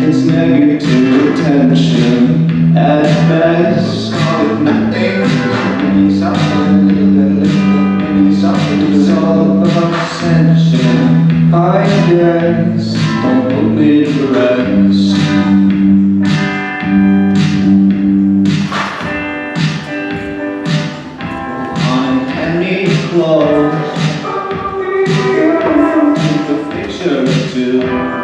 It's negative attention at best. Call it nothing. Maybe something. It's all about ascension, I guess. Don't put me to rest. On any clothes, take a picture or two.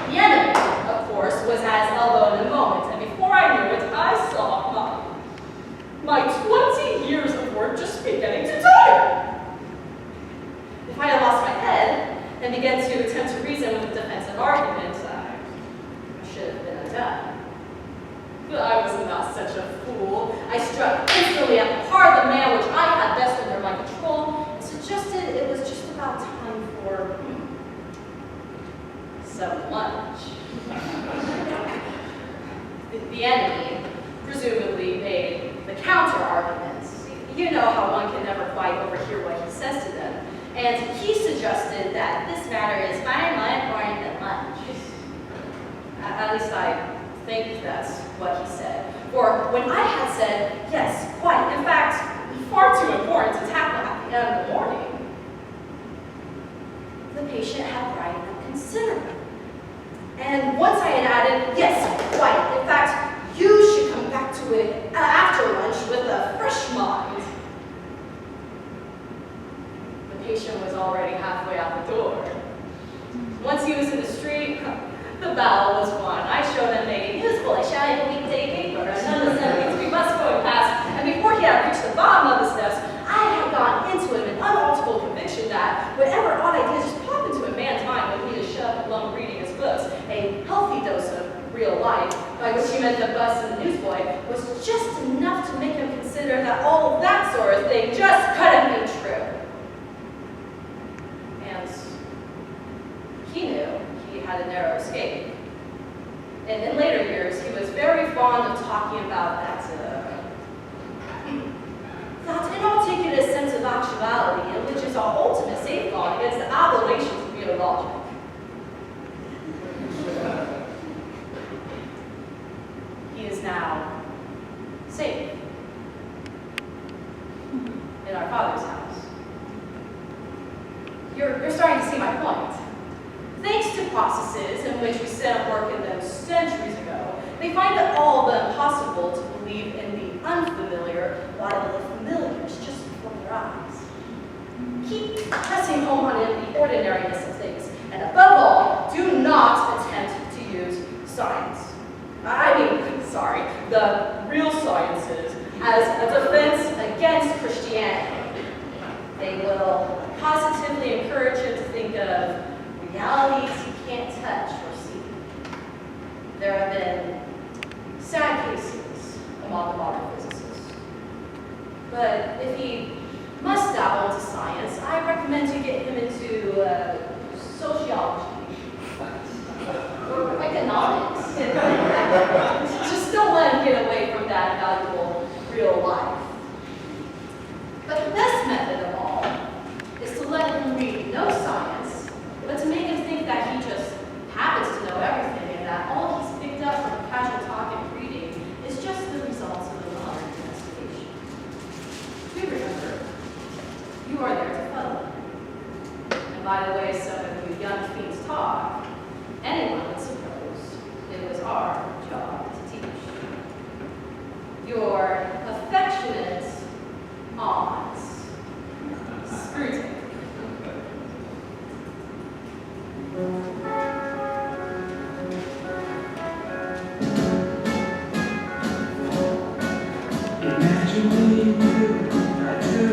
The enemy, of course, was as elbow in the moment, and before I knew it, I saw such a fool. I struck instantly at the part of the man which I had best under my control, and suggested it was just about time for some lunch. The enemy presumably made the counter-arguments. You know how one can never quite overhear what he says to them. And he suggested that this matter is far more important than lunch. At least I think that's what he said. For when I had said, yes, quite, in fact, far too important to tackle at the end of the morning, the patient had brightened up considerably. And once I had added, yes, quite, in fact, you should come back to it after lunch with a fresh mind. The patient was already halfway out the door. Once he was in the street, the battle was won. I showed him a newsboy shouting a weekday paper, another 73 bus going past, and before he had reached the bottom of the steps, I had gone into him an unalterable conviction that whatever odd ideas just pop into a man's mind when he is shoved along reading his books, a healthy dose of real life, by which he meant the bus and the newsboy, was just enough to make him consider that all of that sort of thing just couldn't be true. And he knew he had a narrow escape. And in later years, he was very fond of talking about that inarticulate sense of actuality, in which is our ultimate safeguard against the aberrations of real logic. He is now safe in our Father's house. You're starting to see my point. Thanks to processes in which we set up work in them centuries ago, they find it all but impossible to believe in the unfamiliar while the familiar is just before their eyes. Keep pressing home on it the ordinariness of things, and above all, do not attempt to use science. The real sciences as a defense against Christianity. They will positively encourage you to think of realities you can't touch or see. There have been sad cases among the modern physicists. But if he must dabble into science, I recommend you get him into sociology or economics. Just don't let him get away from that valuable real life. But the best method of all is to let him read no science, but to make him think that he just happens to know everything and that all he's picked up from casual talk and reading is just the results of a modern investigation. Do remember, you are there to fuddle. And by the way some of you young fiends talk, anyone would suppose it was our job to teach. Your affectionate aunt, Screwtape. Imagine me and you, I do.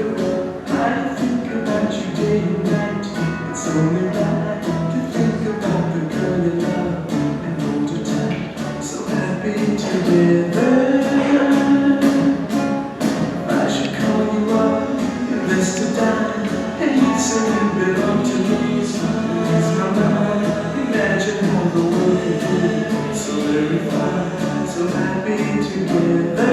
I think about you day and night. It's only right to think about the girl you love and hold her tight. So happy together. I should call you up, invest a dime, and you'd say you belong to me. So it's my mind. Imagine all the world you do. So very fine, so happy together.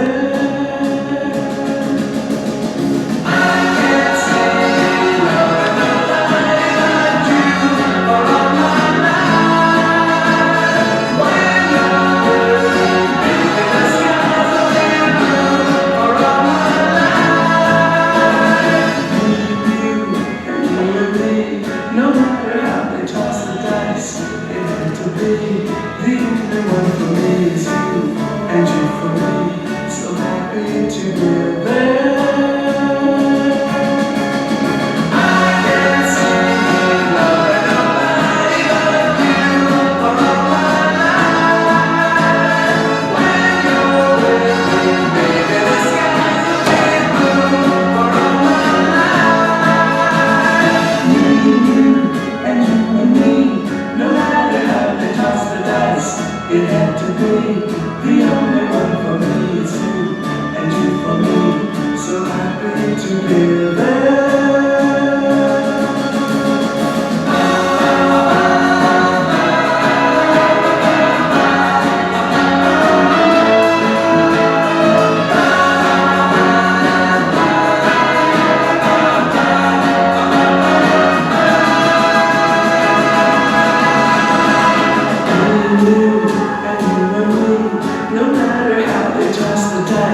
Let's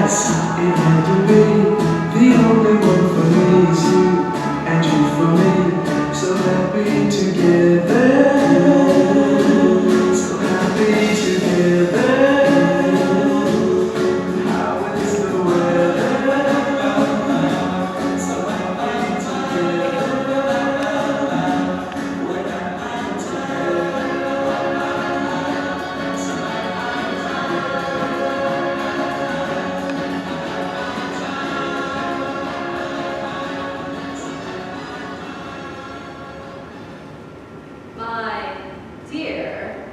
Yes, it had to be. The only one for me is you, and you for me. So happy together. So happy together. How is the weather? So happy together. We're happy together. My dear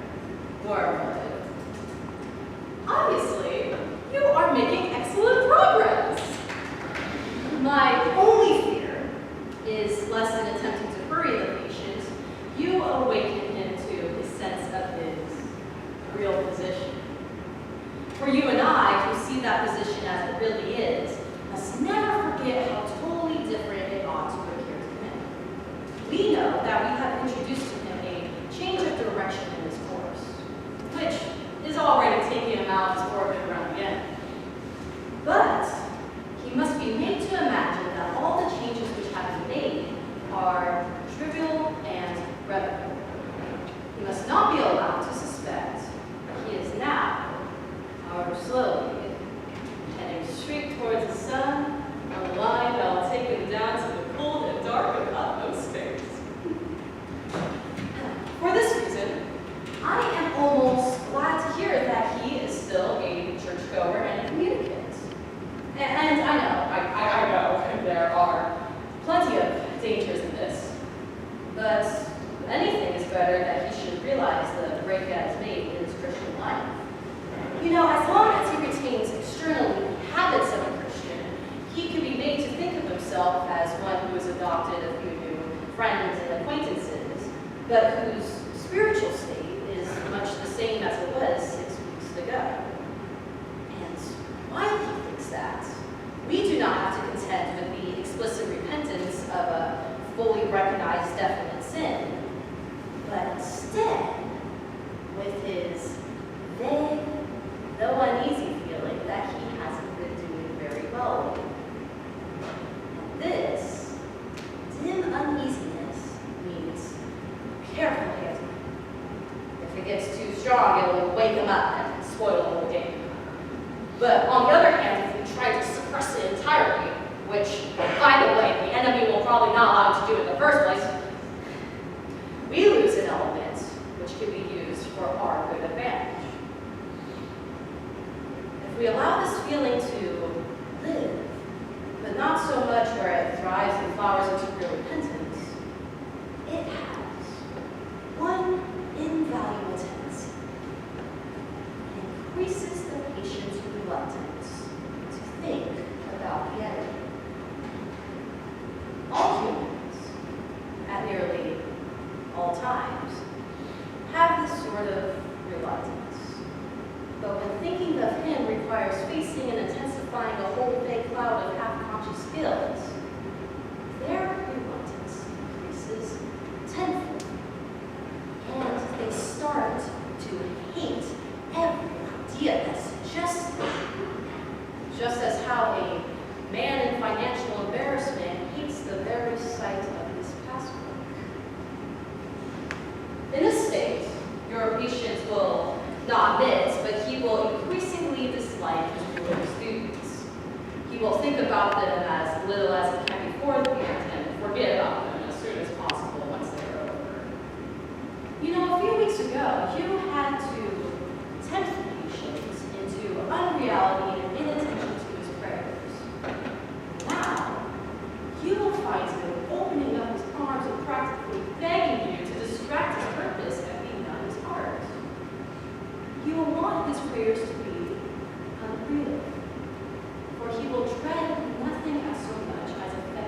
Wormwood, obviously, you are making excellent progress. My only fear is, less than attempting to hurry the patient, you awaken him to his sense of his real position. For you and I, who see that position as it really is, must never forget how totally different it ought to appear to him. We know that we have introduced to him a change of direction in his course, which is already taking him out of his orbit around again. But he must be made to imagine that all the changes which have been made are trivial and irrevocable. He must not be allowed to suspect that he is now, however slowly, heading straight towards the sun on a line that will take him down to the cold and dark of utmost space. For this reason, I am almost glad to hear that he is still a churchgoer and a communicant. And I know there are plenty of dangers in this, but anything is better that he should realize the break that is made in his Christian life. You know, as long as he retains externally habits of a Christian, he can be made to think of himself as one who has adopted a few new friends and acquaintances, but whose spiritual state is much the same as it was 6 weeks ago. And while he thinks that, we do not have to contend with the explicit repentance of a fully recognized definite sin, but instead with his vague, though uneasy feeling that he hasn't been doing very well with. And this dim uneasiness means careful handling. If it gets too strong, it will wake him up and spoil the whole game. But on the other hand, if we try to suppress it entirely, which, by the way, the enemy will probably not allow us to do in the first place, we lose an element which can be used for our good advantage. If we allow this feeling to live, but not so much where it thrives and flowers into real repentance, it has one invaluable tendency. It increases the patient's reluctance to think about the enemy. All humans, at nearly all times, have this sort of reluctance. But when thinking of him requires facing and intensifying a whole big cloud of half-conscious guilt, their reluctance increases tenfold. And they start to hate every idea that suggests them. Just as how a man in financial embarrassment hates the very sight of his passbook. In this state, your patient will not admit, but he will increasingly dislike his religious duties. He will think about them as little as it can beforehand and forget about them as soon as possible once they're over. You know, a few weeks ago, you had to tempt the patient into unreality and inattention to his prayers. Now, you will find him opening up his arms and practically begging you to distract his purpose and be numb his heart. You will want his prayers to be unreal, for he will dread nothing as so much as offending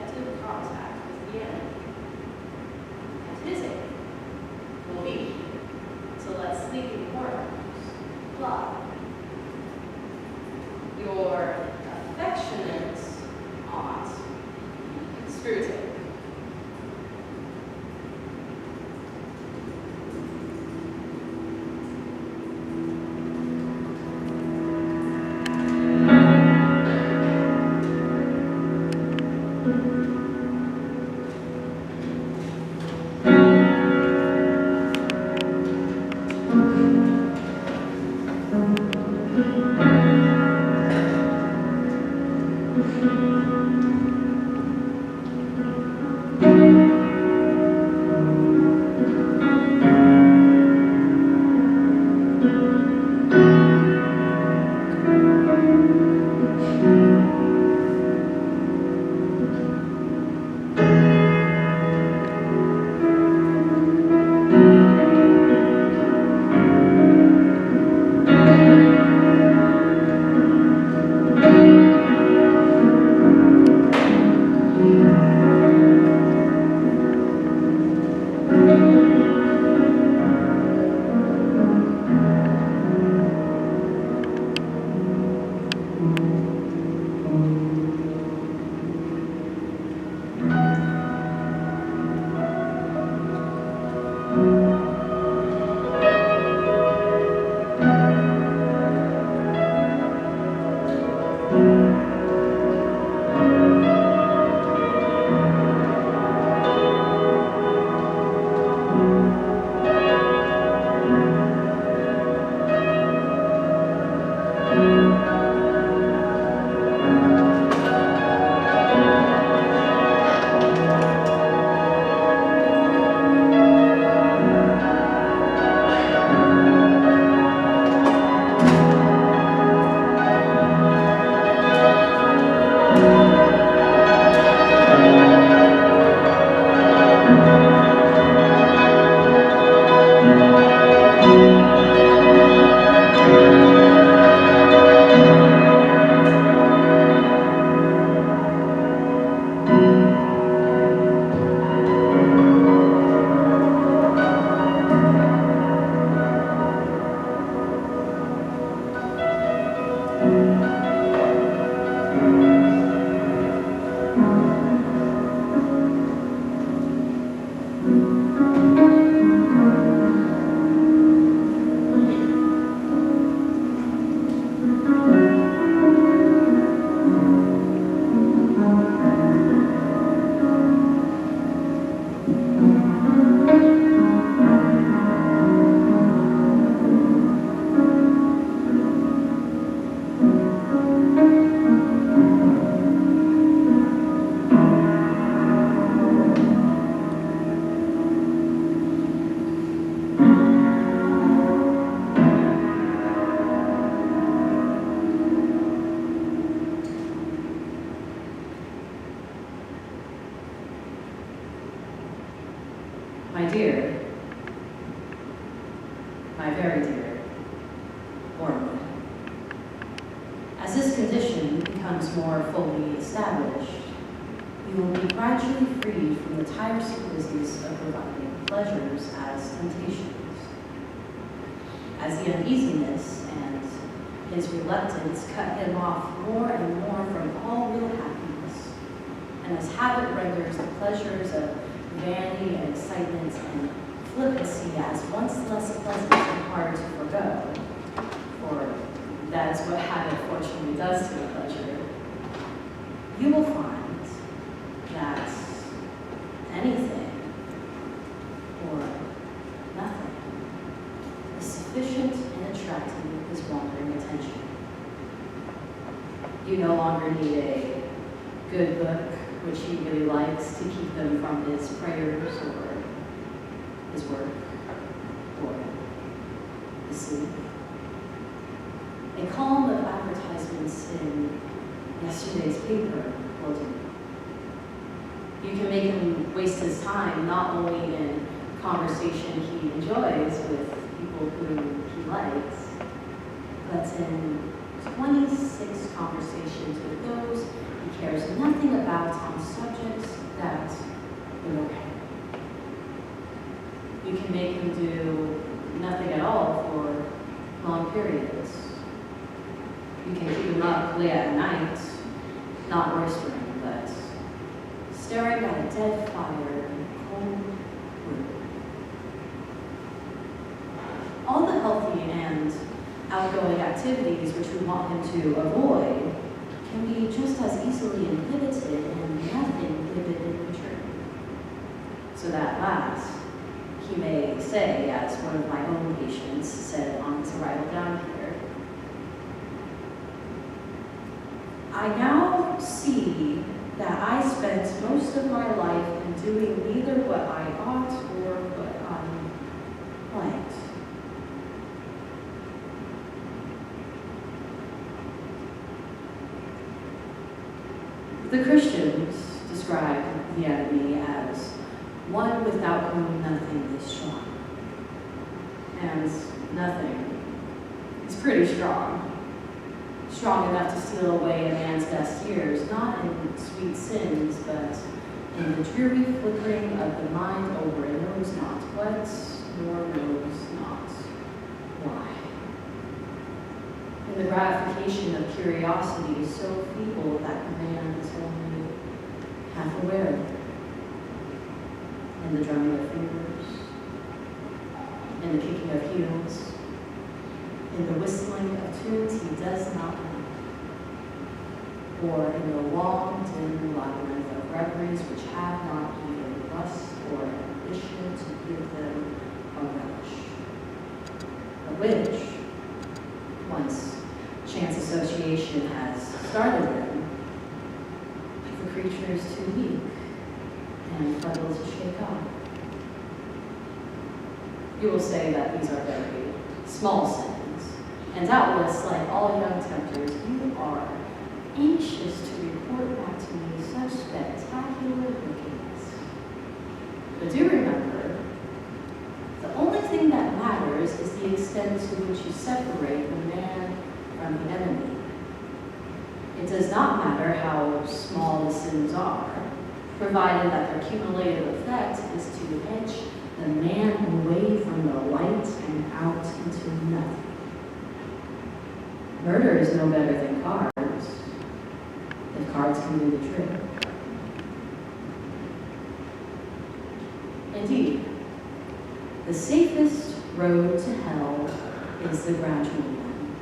My dear, my very dear, Wormwood, as this condition becomes more fully established, you will be gradually freed from the tiresome business of providing pleasures as temptations. As the uneasiness and his reluctance cut him off more and more from all real happiness, and as habit renders the pleasures of vanity and excitement and flippancy as once less pleasant and hard to forego, for that is what habit fortunately does to a pleasure, you will find that anything or nothing is sufficient in attracting his wandering attention. You no longer need a good book which he really likes to keep him from his prayers or his work or his sleep. A column of advertisements in yesterday's paper will do. You can make him waste his time not only in conversation he enjoys with people who he likes, but in 26 conversations with those he cares nothing about on subjects that will okay. You can make him do nothing at all for long periods. You can keep him up late at night, not roistering, but staring at a dead fire in a cold room. All the healthy and outgoing activities which we want him to avoid can be just as easily inhibited and nothing inhibited in return. So that last, he may say, as one of my own patients said on his arrival down here, I now see that I spent most of my life in doing neither what I ought or what I liked. The Christians described the enemy as one without whom nothing is strong. And nothing is pretty strong. Strong enough to steal away a man's best years, not in sweet sins, but in the dreary flickering of the mind over it knows not what, nor knows not why. In the gratification of curiosity so feeble that man is only half aware of it. In the drumming of fingers, in the kicking of heels, in the whistling of tunes he does not know, or in the long, dim labyrinth of reveries which have not either lust or ambition to give them a relish, but which, once chance association has started them, the creature is too weak and fuddled to shake off. You will say that these are very small sins, and doubtless, like all young tempters, you are anxious to report back to me such spectacular wickedness. But do remember, the only thing that matters is the extent to which you separate the man from the enemy. It does not matter how small the sins are, provided that their cumulative effect is to edge the man away from the light and out into nothing. Murder is no better than cards, if cards can do the trick. Indeed, the safest road to hell is the gradual one.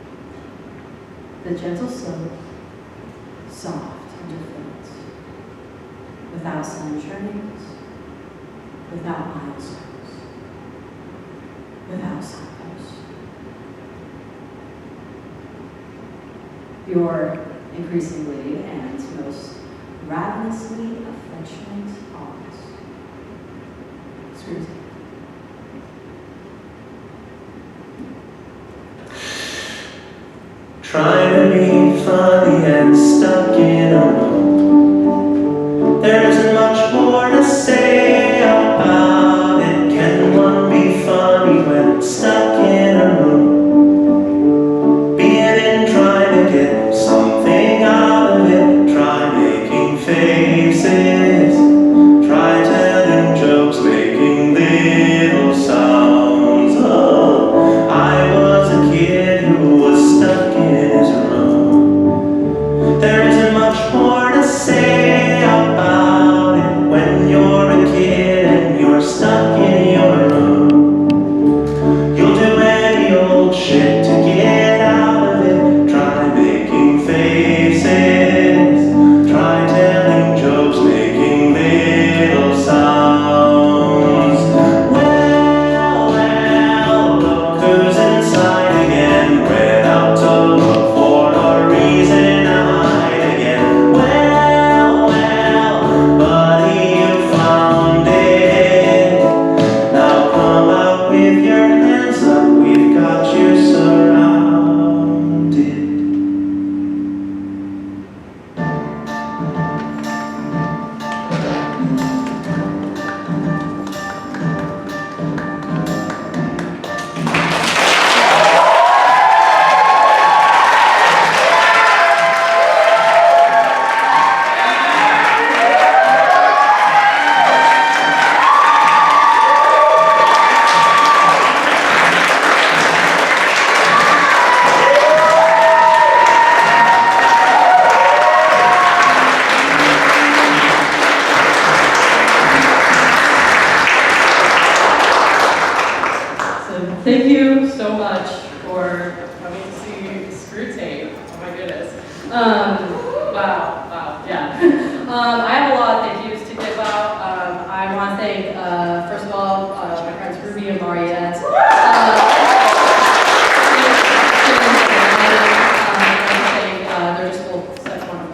The gentle slope, soft underfoot, without sun churnings, without milestones, without signposts. Your increasingly and most ravenously affectionate aunt, Screwtape. Trying to be funny and stuck in a room. There isn't much more to say about it. Can one be funny when stuck in a room? Being in, trying to get something out of it. Try making faces. Try telling jokes, making little sounds. Oh, I was a kid who was stuck in his room. There isn't much more to say about it when you're a kid and you're stuck in your room. You'll do any old shit to get out of it. Try making faces. Try telling jokes, making little sounds. Well, look who's inside again. Red out to look for a reason to hide again. Well, buddy, you found it. Now come out with your hands up. We've got you surrounded. So thank you so much for coming to see Screwtape. Oh my goodness. Wow, yeah. I have a lot of thank yous to give out. I want to thank, first of all, my friends Ruby and Mariette. They're just both such wonderful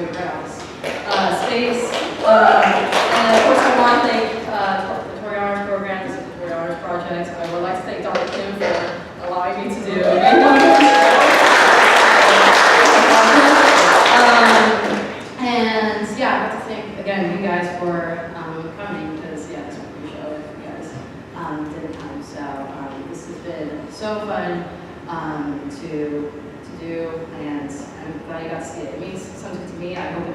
absolutely right on this space. And of course, I want to thank the Tory Honors Program, this is the Tory Honors Project. I would like to thank Dr. Kim for allowing me to do and yeah, I have to thank again you guys for coming because yeah, this would be a show if you guys didn't come. So this has been so fun to do, and I'm glad you got to see it. It means something to me. I hope